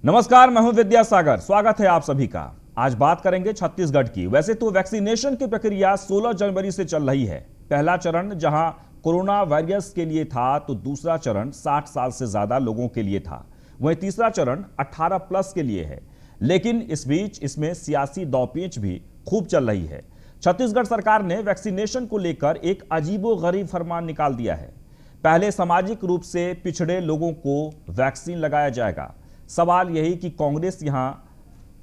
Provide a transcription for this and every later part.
नमस्कार, मैं हूं विद्यासागर। स्वागत है आप सभी का। आज बात करेंगे छत्तीसगढ़ की। वैसे तो वैक्सीनेशन की प्रक्रिया 16 जनवरी से चल रही है। पहला चरण जहां कोरोना वायरस के लिए था, तो दूसरा चरण 60 साल से ज्यादा लोगों के लिए था। वहीं तीसरा चरण 18 प्लस के लिए है। लेकिन इस बीच इसमें सियासी दौपेच भी खूब चल रही है। छत्तीसगढ़ सरकार ने वैक्सीनेशन को लेकर एक अजीबोगरीब फरमान निकाल दिया है। पहले सामाजिक रूप से पिछड़े लोगों को वैक्सीन लगाया जाएगा। सवाल यही कि कांग्रेस यहां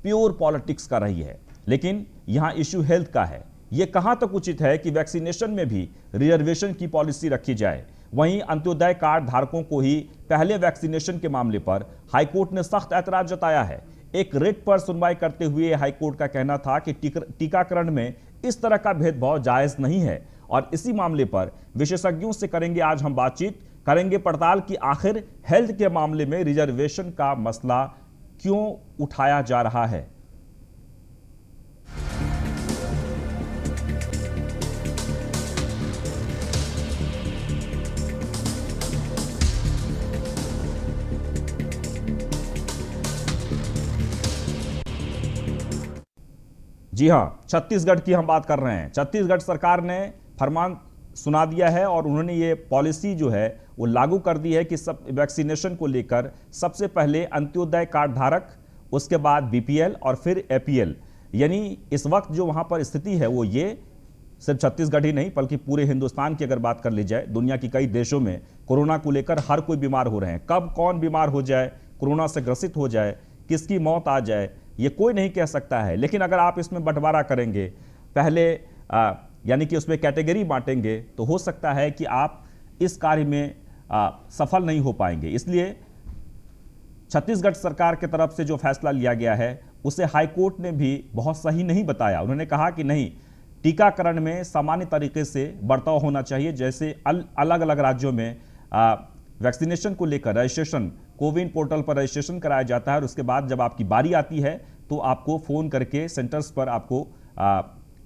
प्योर पॉलिटिक्स कर रही है, लेकिन यहां इश्यू हेल्थ का है। यह कहां तक उचित है कि वैक्सीनेशन में भी रिजर्वेशन की पॉलिसी रखी जाए। वहीं अंत्योदय कार्ड धारकों को ही पहले वैक्सीनेशन के मामले पर हाईकोर्ट ने सख्त ऐतराज जताया है। एक रिट पर सुनवाई करते हुए हाईकोर्ट का कहना था कि टीकाकरण में इस तरह का भेदभाव जायज नहीं है, और इसी मामले पर विशेषज्ञों से करेंगे आज हम बातचीत, करेंगे पड़ताल कि आखिर हेल्थ के मामले में रिजर्वेशन का मसला क्यों उठाया जा रहा है। जी हां, छत्तीसगढ़ की हम बात कर रहे हैं। छत्तीसगढ़ सरकार ने फरमान सुना दिया है और उन्होंने ये पॉलिसी जो है वो लागू कर दी है कि सब वैक्सीनेशन को लेकर सबसे पहले अंत्योदय कार्ड धारक, उसके बाद बीपीएल और फिर एपीएल। यानी इस वक्त जो वहां पर स्थिति है वो ये सिर्फ छत्तीसगढ़ ही नहीं बल्कि पूरे हिंदुस्तान की अगर बात कर ली जाए, दुनिया की कई देशों में कोरोना को लेकर हर कोई बीमार हो रहे हैं। कब कौन बीमार हो जाए, कोरोना से ग्रसित हो जाए, किसकी मौत आ जाए, ये कोई नहीं कह सकता है। लेकिन अगर आप इसमें बंटवारा करेंगे, पहले यानी कि उसमें कैटेगरी बांटेंगे, तो हो सकता है कि आप इस कार्य में सफल नहीं हो पाएंगे। इसलिए छत्तीसगढ़ सरकार की तरफ से जो फैसला लिया गया है उसे हाईकोर्ट ने भी बहुत सही नहीं बताया। उन्होंने कहा कि नहीं, टीकाकरण में सामान्य तरीके से बर्ताव होना चाहिए। जैसे अलग अलग राज्यों में वैक्सीनेशन को लेकर रजिस्ट्रेशन कोविन पोर्टल पर रजिस्ट्रेशन कराया जाता है, और उसके बाद जब आपकी बारी आती है तो आपको फोन करके सेंटर्स पर आपको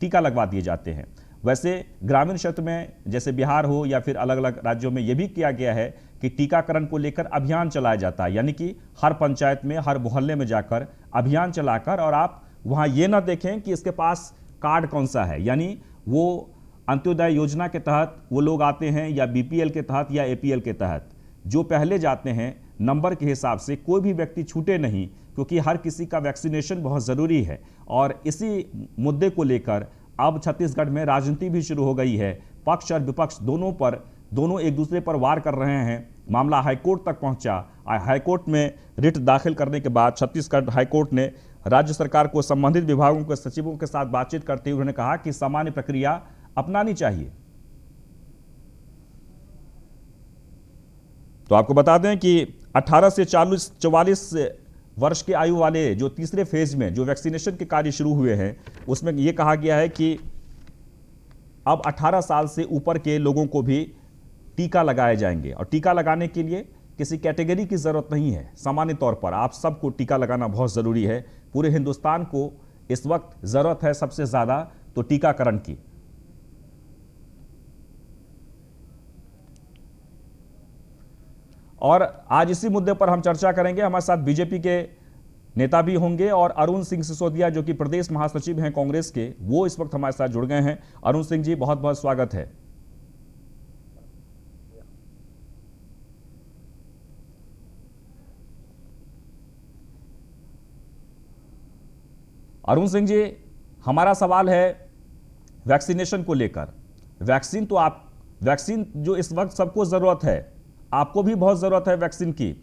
टीका लगवा दिए जाते हैं। वैसे ग्रामीण क्षेत्र में जैसे बिहार हो या फिर अलग अलग राज्यों में यह भी किया गया है कि टीकाकरण को लेकर अभियान चलाया जाता है। यानी कि हर पंचायत में, हर मोहल्ले में जाकर अभियान चलाकर, और आप वहां ये ना देखें कि इसके पास कार्ड कौन सा है, यानी वो अंत्योदय योजना के तहत वो लोग आते हैं या बीपीएल के तहत या एपीएल के तहत, जो पहले जाते हैं नंबर के हिसाब से कोई भी व्यक्ति छूटे नहीं, क्योंकि हर किसी का वैक्सीनेशन बहुत ज़रूरी है। और इसी मुद्दे को लेकर अब छत्तीसगढ़ में राजनीति भी शुरू हो गई है। पक्ष और विपक्ष दोनों एक दूसरे पर वार कर रहे हैं। मामला हाईकोर्ट तक पहुंचा। हाईकोर्ट में रिट दाखिल करने के बाद छत्तीसगढ़ हाईकोर्ट ने राज्य सरकार को संबंधित विभागों के सचिवों के साथ बातचीत करते हुए उन्होंने कहा कि सामान्य प्रक्रिया अपनानी चाहिए। तो आपको बता दें कि 18 से 44 वर्ष के आयु वाले जो तीसरे फेज में जो वैक्सीनेशन के कार्य शुरू हुए हैं, उसमें यह कहा गया है कि अब 18 साल से ऊपर के लोगों को भी टीका लगाए जाएंगे। और टीका लगाने के लिए किसी कैटेगरी की जरूरत नहीं है। सामान्य तौर पर आप सबको टीका लगाना बहुत जरूरी है। पूरे हिंदुस्तान को इस वक्त जरूरत है सबसे ज्यादा तो टीकाकरण की। और आज इसी मुद्दे पर हम चर्चा करेंगे। हमारे साथ बीजेपी के नेता भी होंगे और अरुण सिंह सिसोदिया जो कि प्रदेश महासचिव हैं कांग्रेस के, वो इस वक्त हमारे साथ जुड़ गए हैं। अरुण सिंह जी, बहुत बहुत स्वागत है। अरुण सिंह जी, हमारा सवाल है वैक्सीनेशन को लेकर। वैक्सीन जो इस वक्त सबको जरूरत है, आपको भी बहुत जरूरत है वैक्सीन की,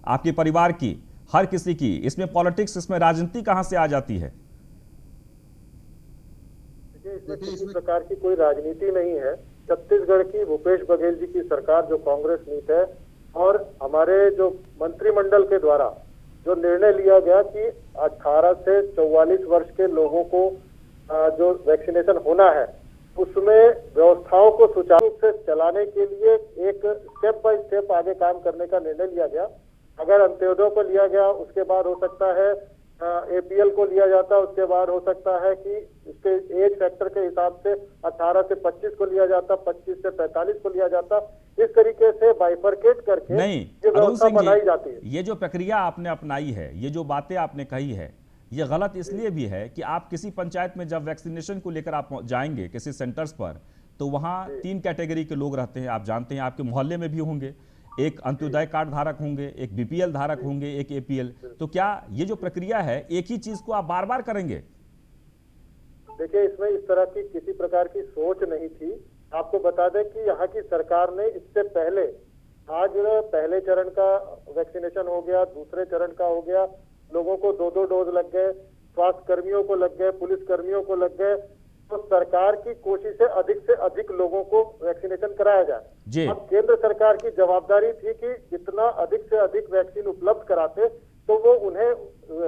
आपके परिवार की, हर किसी की। इसमें पॉलिटिक्स, इसमें राजनीति कहां से आ जाती है? इसमें किसी प्रकार की कोई राजनीति नहीं है। छत्तीसगढ़ की भूपेश बघेल जी की सरकार जो कांग्रेस नीति है, और हमारे जो मंत्रिमंडल के द्वारा जो निर्णय लिया गया कि 18 से 44 वर्ष के लोगों को जो वैक्सीनेशन होना है, उसमें व्यवस्थाओं को सुचारू रूप से चलाने के लिए एक स्टेप बाय स्टेप आगे काम करने का निर्णय लिया गया। अगर अंत्योदय को लिया गया, उसके बाद हो सकता है एपीएल को लिया जाता, उसके बाद हो सकता है कि इसके एज फैक्टर के हिसाब से 18 से 25 को लिया जाता, 25 से 45 को लिया जाता। इस तरीके से बाइफरकेट करके नहीं ये अरुण व्यवस्था सिंह बनाई जाती है। जी, ये जो प्रक्रिया आपने अपनाई है, ये जो बातें आपने कही है, ये गलत इसलिए भी है कि आप किसी पंचायत में जब वैक्सीनेशन को लेकर आप जाएंगे किसी सेंटर्स पर, तो वहां जी 3 कैटेगरी के लोग रहते हैं, आप जानते हैं, आपके मोहल्ले में भी होंगे। एक अंत्योदय कार्ड धारक होंगे, एक बीपीएल धारक होंगे, एक एपीएल। तो क्या ये जो प्रक्रिया है, एक ही चीज को आप बार बार करेंगे? देखिए, इसमें इस तरह की किसी प्रकार की सोच नहीं थी। आपको बता दें कि यहाँ की सरकार ने इससे पहले आज पहले चरण का वैक्सीनेशन हो गया, दूसरे चरण का हो गया, लोगों को 2-2 डोज लग गए, स्वास्थ्य कर्मियों को लग गए, पुलिस कर्मियों को लग गए। तो सरकार की कोशिश से अधिक लोगों को वैक्सीनेशन कराया जी। जाए। अब केंद्र सरकार की जवाबदारी थी कि जितना अधिक से अधिक वैक्सीन उपलब्ध कराते तो वो उन्हें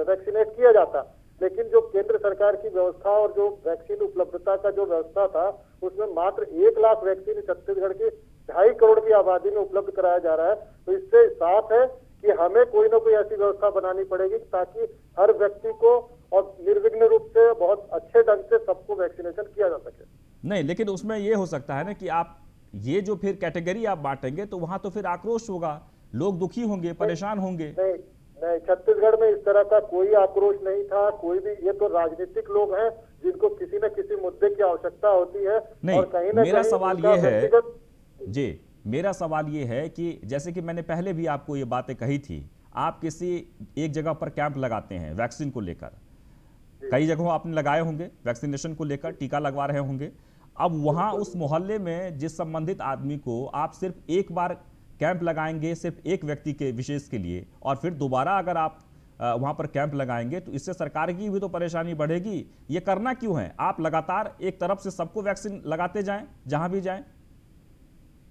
वैक्सीनेट किया जाता। लेकिन जो केंद्र सरकार की व्यवस्था और जो वैक्सीन उपलब्धता का जो व्यवस्था था, उसमें मात्र 1 लाख वैक्सीन छत्तीसगढ़ की 2.5 करोड़ की आबादी में उपलब्ध कराया जा रहा है। तो इससे साफ है कि हमें कोई ना कोई ऐसी व्यवस्था बनानी पड़ेगी ताकि हर व्यक्ति को और निर्विघ्न रूप से बहुत अच्छे ढंग से सबको वैक्सीनेशन किया जा सके। नहीं, लेकिन उसमें ये हो सकता है ना कि आप ये जो फिर कैटेगरी आप बांटेंगे, तो वहां तो फिर आक्रोश होगा, लोग दुखी होंगे, परेशान होंगे। नहीं नहीं, छत्तीसगढ़ में इस तरह का कोई आक्रोश नहीं था, कोई भी। ये तो राजनीतिक लोग हैं जिनको किसी न किसी मुद्दे की आवश्यकता होती है। नहीं, और कहीं ना मेरा कहीं सवाल उनका ये है व्यक्तिगत जी, मेरा सवाल ये है कि जैसे कि मैंने पहले भी आपको ये बातें कही थी, आप किसी एक जगह पर कैंप लगाते हैं वैक्सीन को लेकर, कई जगहों आपने लगाए होंगे वैक्सीनेशन को लेकर, टीका लगवा रहे होंगे। अब वहां उस मोहल्ले में जिस संबंधित आदमी को आप सिर्फ एक बार कैंप लगाएंगे, सिर्फ एक व्यक्ति के विशेष के लिए, और फिर दोबारा अगर आप वहां पर कैंप लगाएंगे, तो इससे सरकार की भी तो परेशानी बढ़ेगी। ये करना क्यों है? आप लगातार एक तरफ से सबको वैक्सीन लगाते जाएं जहां भी जाएं।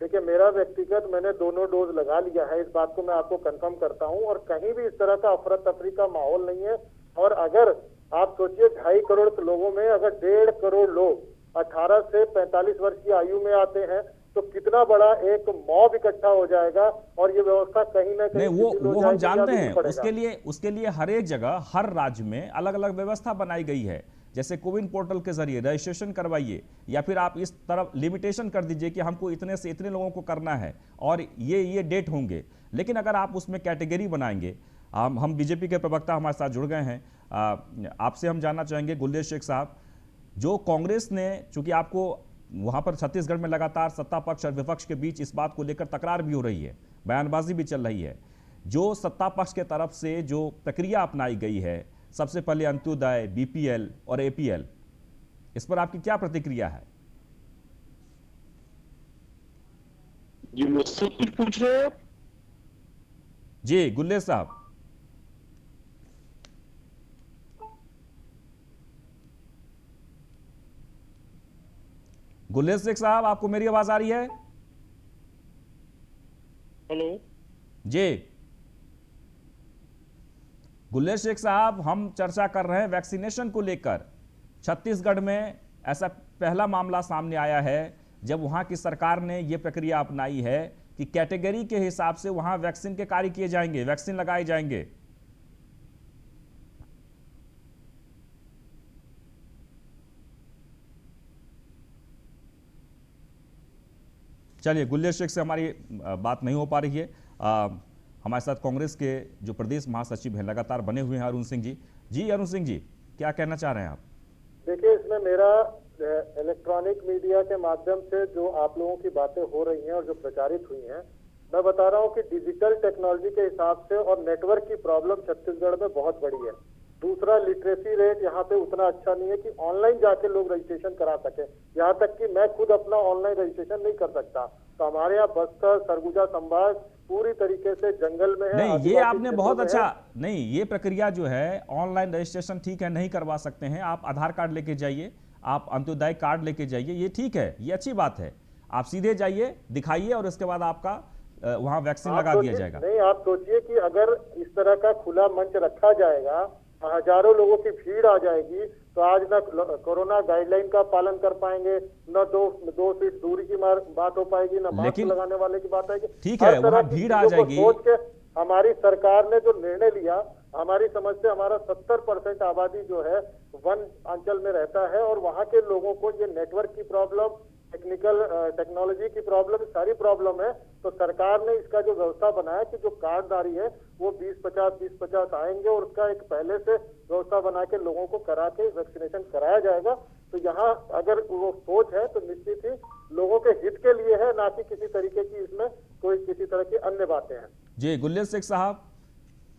देखिए, मेरा व्यक्तिगत मैंने दोनों डोज लगा लिया है, इस बात को मैं आपको कंफर्म करता हूं। और कहीं भी इस तरह का अफरा तफरी का माहौल नहीं है। और अगर आप सोचिए 2.5 करोड़ लोगों में अगर 1.5 करोड़ लोग 18 से 45 वर्ष की आयु में आते हैं, तो कितना बड़ा एक मॉब इकट्ठा हो जाएगा और ये व्यवस्था कहीं ना कहीं नहीं, शिथिल हो वो हम जाएगी या जानते नहीं हैं। पड़ेगा। उसके लिए हर एक जगह, हर राज्य में अलग अलग व्यवस्था बनाई गई है। जैसे कोविन पोर्टल के जरिए रजिस्ट्रेशन करवाइए, या फिर आप इस तरफ लिमिटेशन कर दीजिए कि हमको इतने से इतने लोगों को करना है और ये डेट होंगे। लेकिन अगर आप उसमें कैटेगरी बनाएंगे, हम बीजेपी के प्रवक्ता हमारे साथ जुड़ गए हैं, आपसे हम जानना चाहेंगे गुलेश शेख साहब, जो कांग्रेस ने, चूंकि आपको वहां पर छत्तीसगढ़ में लगातार सत्ता पक्ष और विपक्ष के बीच इस बात को लेकर तकरार भी हो रही है, बयानबाजी भी चल रही है, जो सत्ता पक्ष के तरफ से जो प्रक्रिया अपनाई गई है, सबसे पहले अंत्योदय, बीपीएल और एपीएल, इस पर आपकी क्या प्रतिक्रिया है? जी, मुझसे कुछ पूछ रहे हैं आप? जी गुलेश साहब। गुलेश शेख साहब, आपको मेरी आवाज आ रही है? हेलो जी गुलेश शेख साहब, हम चर्चा कर रहे हैं वैक्सीनेशन को लेकर। छत्तीसगढ़ में ऐसा पहला मामला सामने आया है जब वहां की सरकार ने यह प्रक्रिया अपनाई है कि कैटेगरी के हिसाब से वहां वैक्सीन के कार्य किए जाएंगे, वैक्सीन लगाए जाएंगे। चलिए, गुलेश शेख से हमारी बात नहीं हो पा रही है। हमारे साथ कांग्रेस के जो प्रदेश महासचिव हैं, लगातार बने हुए हैं, अरुण सिंह जी। जी अरुण सिंह जी, क्या कहना चाह रहे हैं आप? देखिए, इसमें मेरा इलेक्ट्रॉनिक मीडिया के माध्यम से जो आप लोगों की बातें हो रही हैं और जो प्रचारित हुई हैं, मैं बता रहा हूं कि डिजिटल टेक्नोलॉजी के हिसाब से और नेटवर्क की प्रॉब्लम छत्तीसगढ़ में बहुत बड़ी है। दूसरा, लिटरेसी रेट यहाँ पे उतना अच्छा नहीं है कि ऑनलाइन जाके लोग रजिस्ट्रेशन करा सके। यहाँ तक कि मैं खुद अपना ऑनलाइन रजिस्ट्रेशन नहीं कर सकता। तो हमारे यहाँ बस्तर सरगुजा संभाग पूरी तरीके से जंगल में है। नहीं, ये आपने बहुत अच्छा, नहीं, ये प्रक्रिया जो है ऑनलाइन रजिस्ट्रेशन ठीक है, नहीं करवा सकते हैं। आप आधार कार्ड लेके जाइए, आप अंत्योदय कार्ड लेके जाइए, ये ठीक है, ये अच्छी बात है। आप सीधे जाइए, दिखाइए और उसके बाद आपका वहां वैक्सीन लगा दिया जाएगा। नहीं, आप सोचिए कि अगर इस तरह का खुला मंच रखा जाएगा, हजारों लोगों की भीड़ आ जाएगी, तो आज न कोरोना गाइडलाइन का पालन कर पाएंगे, न दो फीट दूरी की बात हो पाएगी, न मास्क लगाने वाले की बात आएगी। ठीक है, वहां भीड़ आ जाएगी। सोच के हमारी सरकार ने जो निर्णय लिया, हमारी समझ से हमारा 70% आबादी जो है वन अंचल में रहता है और वहां के लोगों को ये नेटवर्क की प्रॉब्लम, टेक्नोलॉजी की प्रॉब्लम, सारी प्रॉब्लम है। तो सरकार ने इसका जो व्यवस्था बनाया कि जो कार्डधारी है वो 20-50 आएंगे और उसका एक पहले से व्यवस्था बना के लोगों को करा के वैक्सीनेशन कराया जाएगा। तो यहाँ अगर वो सोच है तो निश्चित ही लोगों के हित के लिए है, ना कि किसी तरीके की इसमें कोई किसी तरह की अन्य बातें हैं। जी गुलेर शेख साहब,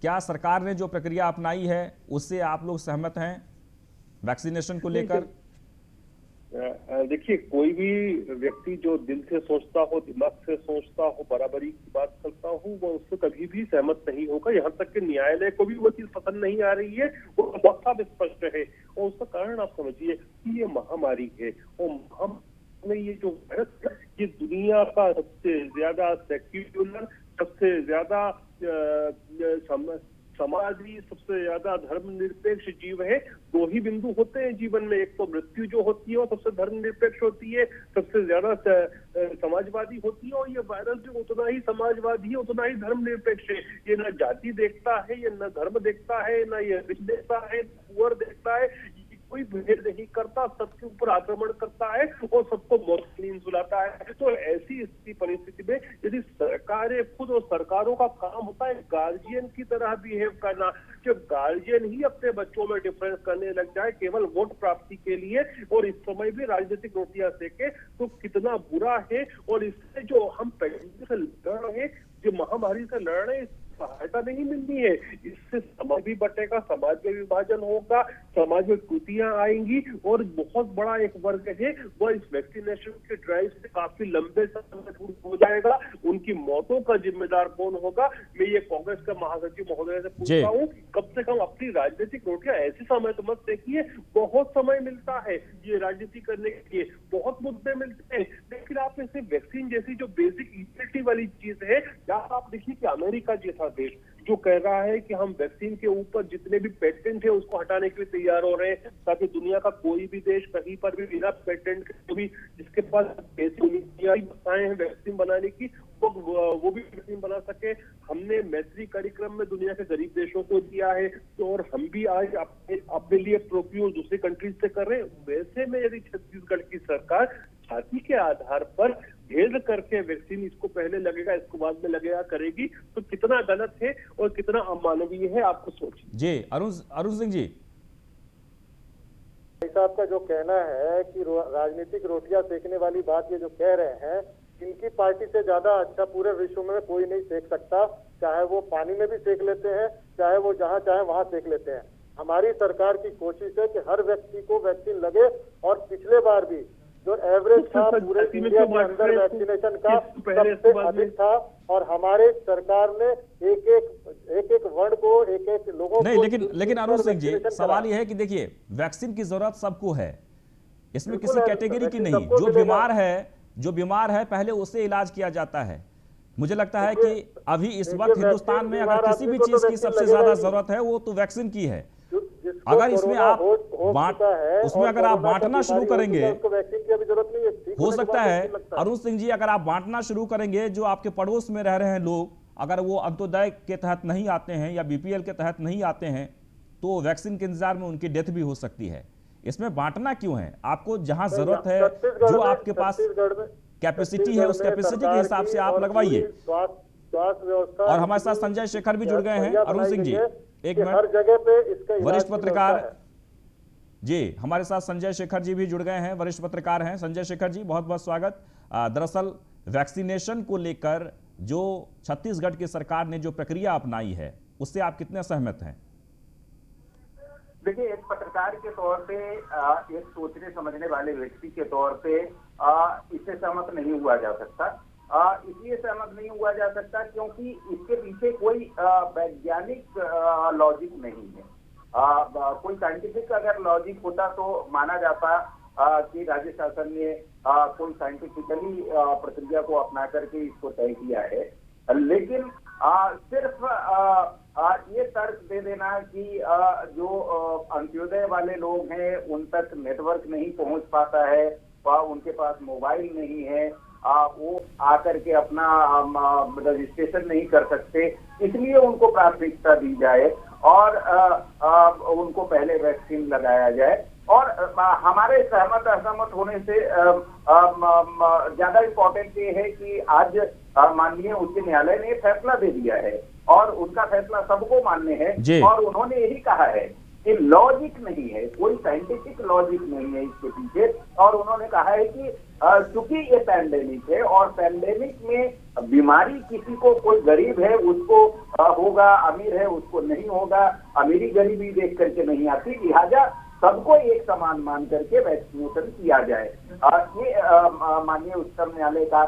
क्या सरकार ने जो प्रक्रिया अपनाई है उससे आप लोग सहमत हैं वैक्सीनेशन को लेकर? देखिए, कोई भी व्यक्ति जो दिल से सोचता हो, दिमाग से सोचता हो, बराबरी की बात करता हो, वो उससे कभी भी सहमत नहीं होगा। यहाँ तक कि न्यायालय को भी वो चीज पसंद नहीं आ रही है, वो बहुत स्पष्ट है। और उसका कारण आप समझिए कि ये महामारी है, और महामारी में ये जो वायरस है, ये दुनिया का सबसे ज्यादा सेक्युलर, सबसे ज्यादा समाजी, सबसे ज्यादा धर्मनिरपेक्ष जीव है। दो ही बिंदु होते हैं जीवन में, एक तो मृत्यु जो होती है वो सबसे धर्मनिरपेक्ष होती है, सबसे ज्यादा समाजवादी होती है, और ये वायरस जो उतना ही समाजवादी है, उतना ही धर्मनिरपेक्ष है। ये न जाति देखता है, ये न धर्म देखता है, न ये रिच देखता है, पुअर देखता है, कोई भेद नहीं करता, सबके ऊपर आक्रमण करता है और सबको मौत की नींद सुलाता है। तो ऐसी स्थिति परिस्थिति में यदि सरकारें खुद, और सरकारों का काम होता है गार्जियन की तरह बिहेव करना, जब गार्जियन ही अपने बच्चों में डिफरेंस करने लग जाए केवल वोट प्राप्ति के लिए, और इस समय भी राजनीतिक रोटियां सेके, तो कितना बुरा है। और इससे जो हम पैंडेमिक से लड़ रहे हैं, जो महामारी से लड़ रहे हैं, सहायता नहीं मिलनी है। इससे समाज भी बटेगा, समाज में विभाजन होगा, समाज में त्रुटियां आएंगी, और बहुत बड़ा एक वर्ग है वह इस वैक्सीनेशन के ड्राइव से काफी लंबे समय दूर हो जाएगा। उनकी मौतों का जिम्मेदार कौन होगा? मैं ये कांग्रेस का महासचिव महोदय से पूछता हूँ, कम से कम अपनी राजनीतिक रोटियां ऐसे समय तो मत देखिए। बहुत समय मिलता है ये राजनीति करने के लिए, बहुत मुद्दे मिलते हैं, लेकिन आप इसे वैक्सीन जैसी जो बेसिक यूटिलिटी वाली चीज है, या आप देखिए कि अमेरिका जैसा देश जो कह रहा है कि हम वैक्सीन के ऊपर जितने भी पेटेंट है उसको हटाने के लिए तैयार हो रहे हैं, ताकि दुनिया का कोई भी देश कहीं पर भी बिना पेटेंट के भी, जिसके पास बताएं हैं वैक्सीन बनाने की, वो भी वैक्सीन बना सके। हमने मैत्री कार्यक्रम में दुनिया के गरीब देशों को दिया है, तो और हम भी आज अपने लिए प्रोक्योर दूसरी कंट्रीज से कर रहे हैं। वैसे में यदि छत्तीसगढ़ की सरकार जाति के आधार पर भेद करके वैक्सीन इसको पहले लगेगा इसको बाद में लगेगा करेगी, तो कितना गलत है और कितना अमानवीय है, आपको सोचिए। जी अरुण सिंह जी, साहब का जो कहना है कि राजनीतिक रोटियां सेकने वाली बात, ये जो कह रहे हैं, इनकी पार्टी से ज्यादा अच्छा पूरे विश्व में कोई नहीं सेक सकता। चाहे वो पानी में भी सेक लेते हैं, चाहे वो जहां चाहे वहां सेक लेते हैं। हमारी सरकार की कोशिश है कि हर व्यक्ति को वैक्सीन लगे, और पिछले बार भी जो एवरेज था पूरे इंडिया के अंदर वैक्सीनेशन का सबसे अधिक था, और हमारे सरकार ने एक वर्ण को, एक लोगों नहीं, को लेकिन अरुण सिंह जी, सवाल यह है कि देखिए वैक्सीन की जरूरत सबको है, इसमें किसी कैटेगरी की नहीं। जो बीमार है पहले उससे इलाज किया जाता है। मुझे लगता है कि अभी इस वक्त हिंदुस्तान में अगर किसी भी चीज की सबसे ज्यादा जरूरत है वो तो वैक्सीन की है। अगर इसमें आप उसमें अगर आप बांटना शुरू करेंगे, हो सकता है अरुण सिंह जी, अगर आप बांटना शुरू करेंगे, जो आपके पड़ोस में रह रहे हैं लोग, अगर वो अंत्योदय के तहत नहीं आते हैं या बीपीएल के तहत नहीं आते हैं, तो वैक्सीन के इंतजार में उनकी डेथ भी हो सकती है। इसमें बांटना क्यों है? आपको जहां जरूरत है, जो आपके पास कैपेसिटी है, उस कैपेसिटी के हिसाब से आप लगवाइए। और हमारे साथ संजय शेखर भी जुड़ गए हैं। अरुण सिंह जी, एक मिनट, हर जगह पे इसका वरिष्ठ पत्रकार जी, हमारे साथ संजय शेखर जी भी जुड़ गए हैं, वरिष्ठ पत्रकार हैं। संजय शेखर जी, बहुत बहुत स्वागत। दरअसल वैक्सीनेशन को लेकर जो छत्तीसगढ़ की सरकार ने जो प्रक्रिया अपनाई है, उससे आप कितने सहमत हैं? देखिए, एक पत्रकार के तौर पे, एक सोचने समझने वाले व्यक्ति के तौर पे इससे सहमत नहीं हुआ जा सकता। इसलिए सहमत नहीं हुआ जा सकता क्योंकि इसके पीछे कोई वैज्ञानिक लॉजिक नहीं है। कोई साइंटिफिक अगर लॉजिक होता तो माना जाता कि राज्य शासन ने कोई साइंटिफिकली प्रक्रिया को अपना करके इसको तय किया है, लेकिन सिर्फ ये तर्क दे देना कि जो अंत्योदय वाले लोग हैं उन तक नेटवर्क नहीं पहुंच पाता है, उनके पास मोबाइल नहीं है, वो आकर के अपना रजिस्ट्रेशन नहीं कर सकते, इसलिए उनको प्राथमिकता दी जाए और उनको पहले वैक्सीन लगाया जाए। और हमारे सहमत असहमत होने से ज्यादा इम्पोर्टेंट ये है कि आज माननीय उच्च न्यायालय ने फैसला दे दिया है और उनका फैसला सबको मान्य है और उन्होंने यही कहा है कि लॉजिक नहीं है, कोई साइंटिफिक लॉजिक नहीं है इसके पीछे। और उन्होंने कहा है कि चूंकि ये पैंडेमिक है और पैंडेमिक में बीमारी किसी को, कोई गरीब है उसको होगा, अमीर है उसको नहीं होगा, अमीरी गरीबी देख करके नहीं आती, लिहाजा सबको एक समान मान करके वैक्सीनेशन किया जाए। ये माननीय उच्चतम न्यायालय का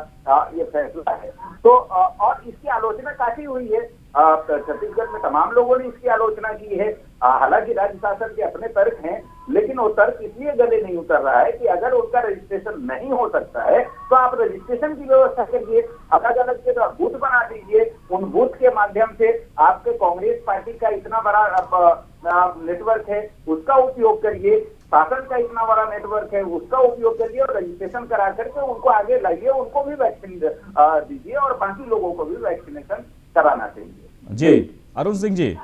ये फैसला है। तो और इसकी आलोचना काफी हुई है, छत्तीसगढ़ में तमाम लोगों ने इसकी आलोचना की है। हालांकि राज्य शासन के अपने तर्क हैं, लेकिन वो तर्क इसलिए गले नहीं उतर रहा है कि अगर उनका रजिस्ट्रेशन नहीं हो सकता है तो आप रजिस्ट्रेशन की व्यवस्था करिए, अलग अलग के बूथ बना दीजिए, उन बूथ के माध्यम से आपके कांग्रेस पार्टी का इतना बड़ा नेटवर्क है उसका उपयोग करिए, शासन का इतना बड़ा नेटवर्क है उसका उपयोग करिए और रजिस्ट्रेशन करा करके उनको आगे लाइए, उनको भी वैक्सीन दीजिए और बाकी लोगों को भी वैक्सीनेशन कराना चाहिए। जी अरुण सिंह जी।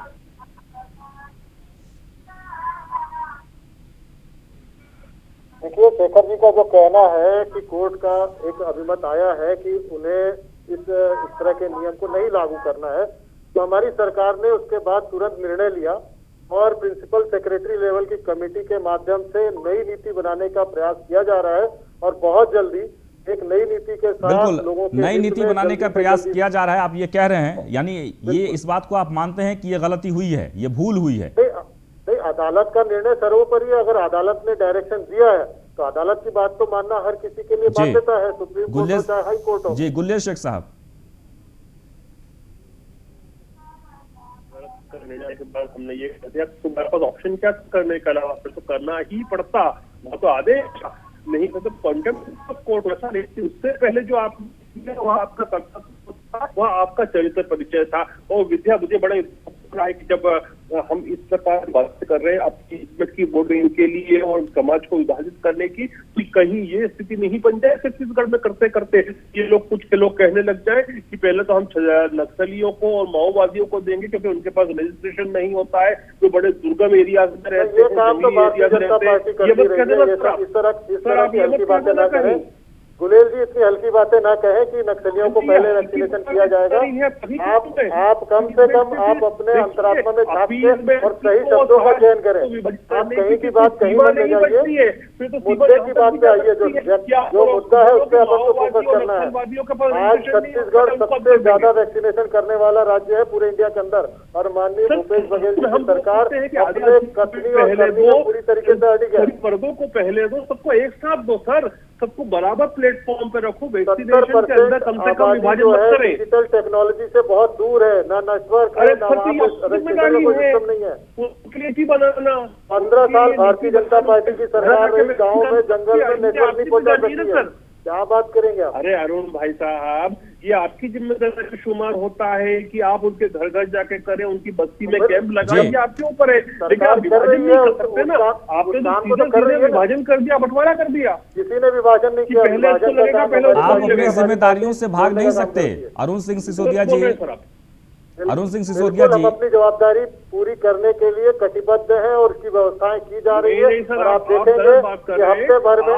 देखिए, शेखर जी का जो कहना है कि कोर्ट का एक अभिमत आया है कि उन्हें इस तरह के नियम को नहीं लागू करना है, तो हमारी सरकार ने उसके बाद तुरंत निर्णय लिया और प्रिंसिपल सेक्रेटरी लेवल की कमेटी के माध्यम से नई नीति बनाने का प्रयास किया जा रहा है और बहुत जल्दी एक नई नीति के साथ लोगों के नई नीति बनाने का प्रयास किया जा रहा है, आप ये कह रहे हैं, यानी ये इस बात को आप मानते हैं कि ये गलती हुई है, ये भूल हुई है? नहीं, अदालत का निर्णय सर्वोपरि है। अगर अदालत ने डायरेक्शन दिया है तो अदालत की बात तो मानना हर किसी के लिए बाध्यता है, सुप्रीम कोर्ट हो चाहे हाई कोर्ट हो। जी गुल्लेर शेख साहब। निर्णय के बाद हमने ये कह दिया तुम्हारे पास ऑप्शन क्या करने का अलावा, फिर तो करना ही पड़ता, वो तो आदेश नहीं तो कंटेम्प्ट ऑफ कोर्ट वैसा नहीं। उससे पहले जो आप वह आपका कर्तव्य था, वह आपका चरित्र परिचय था। और विद्या मुझे बड़ा रहा है कि जब हम इस प्रकार बात कर रहे हैं अपनी की वोटिंग के लिए और समाज को विभाजित करने की, कि कहीं ये स्थिति नहीं बन जाए छत्तीसगढ़ में करते करते ये लोग कुछ के लोग कहने लग जाए कि पहले तो हम नक्सलियों को और माओवादियों को देंगे क्योंकि उनके पास रजिस्ट्रेशन नहीं होता है, जो बड़े दुर्गम एरियाज में रहते हैं, जंगली एरियाज में रहते हैं। ये बस कहने लग गुलेल जी, इतनी हल्की बातें ना कहें कि नक्सलियों को पहले वैक्सीनेशन किया जाएगा। आप कम से कम आप अपने अंतरात्मा में झांक के और सही शब्दों का चयन करें। आप कहीं की बात कहीं मत ले जाइए, मुद्दे की बात पे आइए। जो मुद्दा है उस पर अपन को फोकस करना है। आज छत्तीसगढ़ सबसे ज्यादा वैक्सीनेशन करने वाला राज्य है पूरे इंडिया के अंदर और माननीय भूपेश बघेल जी की सरकार अपने कथनी और करनी में पूरी तरीके से अड़ी है। वर्गों को पहले दो, सबको एक साथ दो सर, सबको बराबर प्लेटफॉर्म पे रखो, वैक्सीनेशन के अंदर कम से कम विभाजन मत करें। डिजिटल टेक्नोलॉजी से बहुत दूर है, ना नेटवर्क है, ना सिस्टम नहीं है। उसके बनाना 15 साल भारतीय जनता पार्टी की सरकार रही, गाँव में जंगल में नेटवर्क नहीं पहुंचा सकती है, क्या बात करेंगे आप? अरे अरुण भाई साहब, ये आपकी जिम्मेदारी का शुमार होता है कि आप उनके घर घर जाके करें, उनकी बस्ती में कैंप लगाएं, ये आपके ऊपर है। लेकिन आप विभाजन नहीं कर सकते ना, आपने तो विभाजन कर दिया, बंटवारा कर दिया। किसी ने विभाजन नहीं किया। आप अपनी जिम्मेदारियों से भाग नहीं सकते। अरुण सिंह सिसोदिया जी, अरुण सिंह सिसोदिया जी, हम अपनी जवाबदारी पूरी करने के लिए कटिबद्ध हैं और उसकी व्यवस्थाएं की जा रही है और आप देखेंगे कि हफ्ते भर में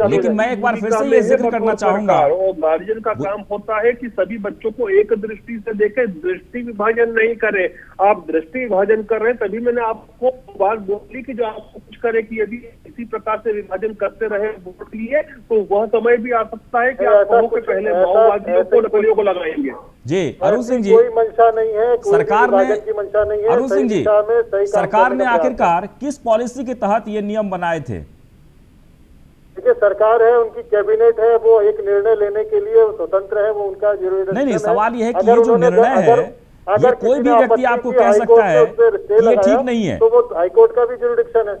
लेकिन मैं एक बार फिर से ये जिक्र करना चाहूंगा, गार्जियन का काम होता है कि सभी बच्चों को एक दृष्टि से देखें, दृष्टि विभाजन नहीं करें। आप दृष्टि विभाजन कर रहे हैं, तभी मैंने आपको बात बोली कि जो आपको कुछ करे कि यदि इसी प्रकार से विभाजन करते रहे वोट लिए तो वह समय भी आ सकता है कि आप कहो कि पहले माओवादियों को नक्सलियों को लगाएंगे। जी अरुण सिंह जी, कोई मंशा नहीं है, सरकार ने, की मंशा नहीं है। अरुण सिंह जी, सरकार ने आखिरकार किस पॉलिसी के तहत ये नियम बनाए थे? देखिए, सरकार है, उनकी कैबिनेट है, वो एक निर्णय लेने के लिए स्वतंत्र है, वो उनका नहीं, सवाल ये है कि ये जो निर्णय है, ये कोई भी व्यक्ति आपको कह सकता है कि ये ठीक नहीं है, तो वो हाईकोर्ट का भी जुरिडिक्शन है।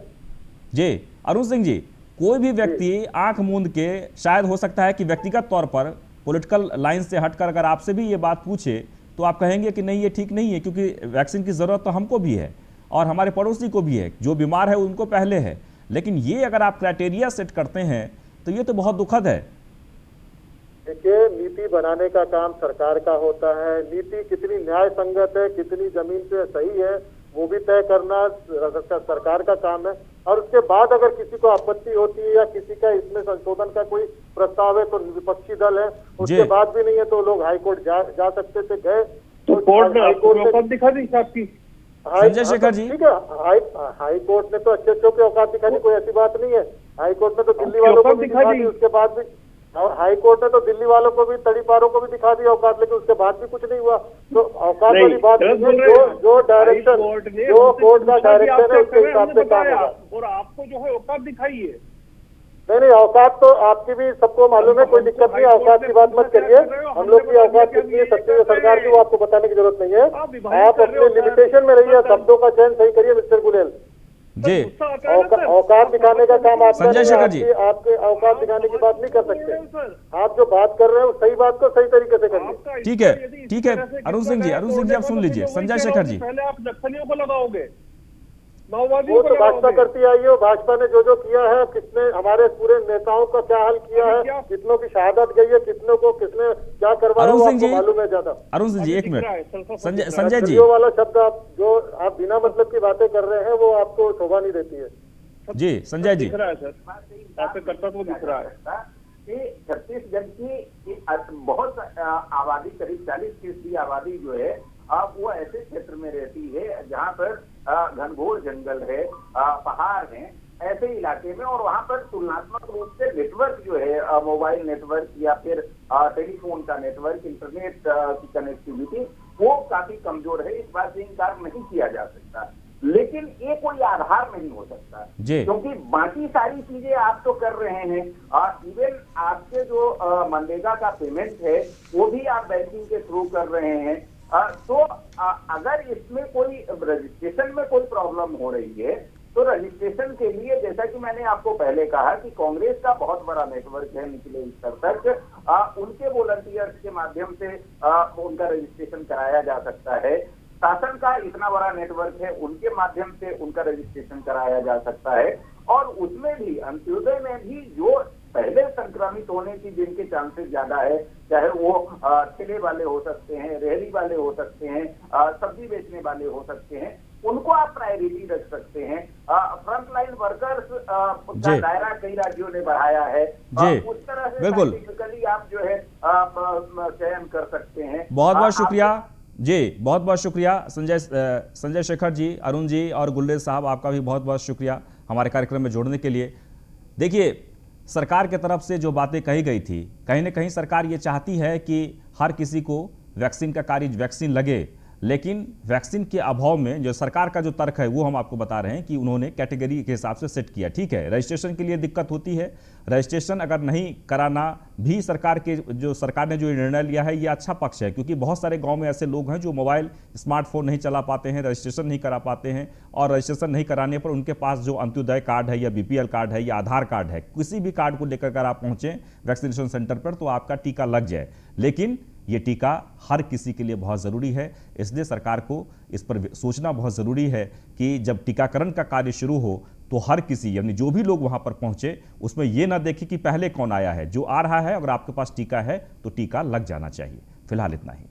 जी अरुण सिंह जी, कोई भी व्यक्ति आंख मूंद के, शायद हो सकता है कि व्यक्तिगत तौर पर पॉलिटिकल लाइन से हटकर अगर आपसे भी ये बात पूछे तो आप कहेंगे कि नहीं ये ठीक नहीं है, क्योंकि वैक्सीन की जरूरत तो हमको भी है और हमारे पड़ोसी को भी है, जो बीमार है उनको पहले है। लेकिन ये अगर आप क्राइटेरिया सेट करते हैं तो ये तो बहुत दुखद है। देखिए, नीति बनाने का काम सरकार का होता है। नीति कितनी न्याय संगत है, कितनी जमीन पे सही है, वो भी तय करना सरकार का काम है। और उसके बाद अगर किसी को आपत्ति होती है या किसी का इसमें संशोधन का कोई प्रस्ताव है तो विपक्षी दल है, उसके बाद भी नहीं है तो लोग हाईकोर्ट जा सकते थे, गए तो कोर्ट ने औकात दिखा दी आपकी। संजय शेखर जी, ठीक है, हाई कोर्ट ने तो अच्छे की औकात दिखा दी, कोई ऐसी बात नहीं है। हाई कोर्ट ने तो दिल्ली वालों को भी दिखा दी, उसके बाद भी, और हाई कोर्ट ने तो दिल्ली वालों को भी, तड़ीपारों को भी दिखा दी औकात, लेकिन उसके बाद भी कुछ नहीं हुआ। तो औकात वाली बात नहीं है, जो डायरेक्शन, जो कोर्ट का डायरेक्शन है उसके हिसाब से काम होगा। और आपको जो है औकात दिखाई है। नहीं, औकात तो आपकी भी सबको मालूम है, कोई दिक्कत नहीं, औकात की बात मत करिए। हम लोग की औकात कितनी है छत्तीसगढ़ सरकार की, वो आपको बताने की जरूरत नहीं है। आप अपने लिमिटेशन में रहिए, शब्दों का चयन सही करिए मिस्टर गुलेल जी। औकात दिखाने का काम आपका संजय शेखर जी, आपके औकात दिखाने की बात नहीं कर सकते। आप जो बात कर रहे हैं सही बात को सही तरीके से करिए। ठीक है, ठीक है। अरुण सिंह जी आप सुन लीजिए। संजय शेखर जी, पहले आप नक्सलियों को लगाओगे, माओवादी वो तो भाजपा करती आई है, भाजपा ने जो किया है, किसने हमारे पूरे नेताओं का क्या हाल किया है, कितनों की शहादत गई है, कितनों को किसने क्या करवाया, अरुण सिंह जी, मालूम है ज्यादा। अरुण सिंह जी एक मिनट। संजय जी, वाला शब्द आप बिना मतलब की बातें कर रहे हैं, वो आपको शोभा नहीं देती है। जी संजय जी, दिख रहा है सर, आपसे करता तो दिख रहा है कि छत्तीसगढ़ की बहुत आबादी, करीब 40% आबादी जो है वो ऐसे क्षेत्र में रहती है जहाँ पर घनघोर जंगल है, पहाड़ हैं, ऐसे इलाके में, और वहाँ पर तुलनात्मक रूप से नेटवर्क जो है, मोबाइल नेटवर्क या फिर टेलीफोन का नेटवर्क, इंटरनेट की कनेक्टिविटी वो काफी कमजोर है। इस बात से इनकार नहीं किया जा सकता, लेकिन ये कोई आधार नहीं हो सकता, क्योंकि बाकी सारी चीजें आप तो कर रहे हैं। इवन आपके जो मनरेगा का पेमेंट है वो भी आप बैंकिंग के थ्रू कर रहे हैं। तो अगर इसमें कोई रजिस्ट्रेशन में कोई प्रॉब्लम हो रही है तो रजिस्ट्रेशन के लिए, जैसा कि मैंने आपको पहले कहा कि कांग्रेस का बहुत बड़ा नेटवर्क है निचले स्तर तक, उनके वॉलंटियर्स के माध्यम से उनका रजिस्ट्रेशन कराया जा सकता है। शासन का इतना बड़ा नेटवर्क है, उनके माध्यम से उनका रजिस्ट्रेशन कराया जा सकता है। और उसमें भी, अंत्योदय में भी, जो पहले संक्रमित होने की जिनके चांसेस ज्यादा है, चाहे वो ठेले वाले हो सकते हैं, रेहड़ी वाले हो सकते हैं, सब्जी बेचने वाले हो सकते हैं, उनको आप प्रायोरिटी रख सकते हैं। फ्रंट लाइन वर्कर्स का दायरा कई राज्यों ने बढ़ाया है, उस तरह से साइंटिफिकली आप जो है चयन कर सकते हैं। बहुत बहुत शुक्रिया जी, बहुत बहुत शुक्रिया संजय शेखर जी, अरुण जी और गुलेल साहब, आपका भी बहुत बहुत शुक्रिया हमारे कार्यक्रम में जोड़ने के लिए। देखिए, सरकार की तरफ से जो बातें कही गई थी, कहीं ना कहीं सरकार ये चाहती है कि हर किसी को वैक्सीन का कार्य, वैक्सीन लगे, लेकिन वैक्सीन के अभाव में जो सरकार का जो तर्क है वो हम आपको बता रहे हैं कि उन्होंने कैटेगरी के हिसाब से सेट किया। ठीक है, रजिस्ट्रेशन के लिए दिक्कत होती है, रजिस्ट्रेशन अगर नहीं कराना भी सरकार ने जो निर्णय लिया है ये अच्छा पक्ष है, क्योंकि बहुत सारे गांव में ऐसे लोग हैं जो मोबाइल, स्मार्टफोन नहीं चला पाते हैं, रजिस्ट्रेशन नहीं करा पाते हैं, और रजिस्ट्रेशन नहीं कराने पर उनके पास जो अंत्योदय कार्ड है या BPL कार्ड है या आधार कार्ड है, किसी भी कार्ड को लेकर अगर आप पहुंचे वैक्सीनेशन सेंटर पर तो आपका टीका लग जाए। लेकिन ये टीका हर किसी के लिए बहुत ज़रूरी है, इसलिए सरकार को इस पर सोचना बहुत ज़रूरी है कि जब टीकाकरण का कार्य शुरू हो तो हर किसी, यानी जो भी लोग वहां पर पहुंचे, उसमें ये ना देखे कि पहले कौन आया है, जो आ रहा है अगर आपके पास टीका है तो टीका लग जाना चाहिए। फिलहाल इतना ही।